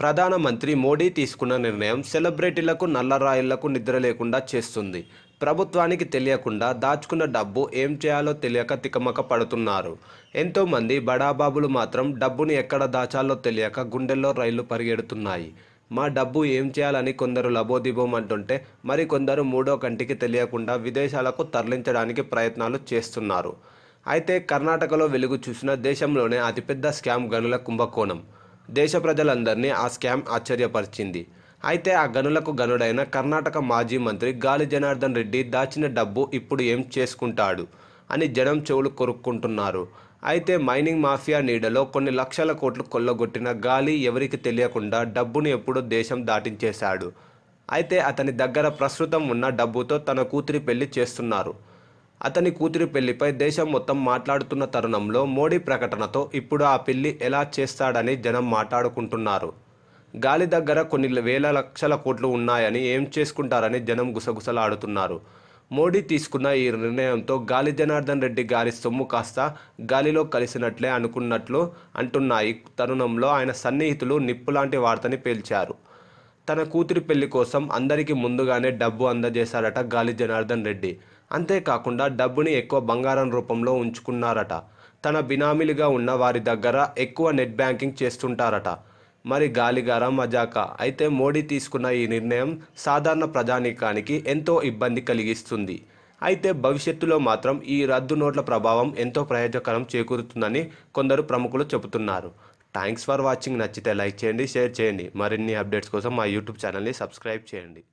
ప్రధానమంత్రి మోడీ తీసుకున్న నిర్ణయం సెలబ్రిటీలకు నల్లరాయిళ్లకు నిద్ర లేకుండా చేస్తుంది. ప్రభుత్వానికి తెలియకుండా దాచుకున్న డబ్బు ఏం చేయాలో తెలియక తికమక పడుతున్నారు. ఎంతోమంది బడాబాబులు మాత్రం డబ్బుని ఎక్కడ దాచాలో తెలియక గుండెల్లో రైళ్లు పరిగెడుతున్నాయి. మా డబ్బు ఏం చేయాలని కొందరు లబోదిబోమంటుంటే మరికొందరు మూడో కంటికి తెలియకుండా విదేశాలకు తరలించడానికి ప్రయత్నాలు చేస్తున్నారు. అయితే కర్ణాటకలో వెలుగు చూసిన దేశంలోనే అతిపెద్ద స్కామ్ గనుల కుంభకోణం. దేశ ప్రజలందరినీ ఆ స్కామ్ ఆశ్చర్యపరిచింది. అయితే ఆ గనులకు గనుడైన కర్ణాటక మాజీ మంత్రి గాలి జనార్దన్ రెడ్డి దాచిన డబ్బు ఇప్పుడు ఏం చేసుకుంటాడు అని జనం చెవులు కొరుక్కుంటున్నారు. అయితే మైనింగ్ మాఫియా నీడలో కొన్ని లక్షల కోట్లు కొల్లగొట్టిన గాలి ఎవరికి తెలియకుండా డబ్బును ఎప్పుడో దేశం దాటించేశాడు. అయితే అతని దగ్గర ప్రస్తుతం ఉన్న డబ్బుతో తన కూతురి పెళ్లి చేస్తున్నారు. అతని కూతురి పెళ్లిపై దేశం మొత్తం మాట్లాడుతున్న తరుణంలో మోడీ ప్రకటనతో ఇప్పుడు ఆ పెళ్లి ఎలా చేస్తాడని జనం మాట్లాడుకుంటున్నారు. గాలి దగ్గర కొన్ని వేల లక్షల కోట్లు ఉన్నాయని ఏం చేసుకుంటారని జనం గుసగుసలాడుతున్నారు. మోడీ తీసుకున్న ఈ నిర్ణయంతో గాలి జనార్దన్ రెడ్డి గారి సొమ్ము కాస్త గాలిలో కలిసినట్లే అనుకున్నట్లు అంటున్నాయి. తరుణంలో ఆయన సన్నిహితులు నిప్పులాంటి వార్తని పేల్చారు. తన కూతురి పెళ్లి కోసం అందరికీ ముందుగానే డబ్బు అందజేశారట గాలి జనార్దన్ రెడ్డి. అంతేకాకుండా డబ్బుని ఎక్కువ బంగారం రూపంలో ఉంచుకున్నారట. తన బినామీలుగా ఉన్న వారి దగ్గర ఎక్కువ నెట్ బ్యాంకింగ్ చేస్తుంటారట. మరి గాలిగారా మజాకా? అయితే మోడీ తీసుకున్న ఈ నిర్ణయం సాధారణ ప్రజానీకానికి ఎంతో ఇబ్బంది కలిగిస్తుంది. అయితే భవిష్యత్తులో మాత్రం ఈ రద్దు నోట్ల ప్రభావం ఎంతో ప్రయోజనకరం చేకూరుతుందని కొందరు ప్రముఖులు చెబుతున్నారు. Thanks for watching. నచ్చితే లైక్ చేయండి, షేర్ చేయండి. మరిన్ని అప్డేట్స్ కోసం మా యూట్యూబ్ ఛానల్ని సబ్స్క్రైబ్ చేయండి.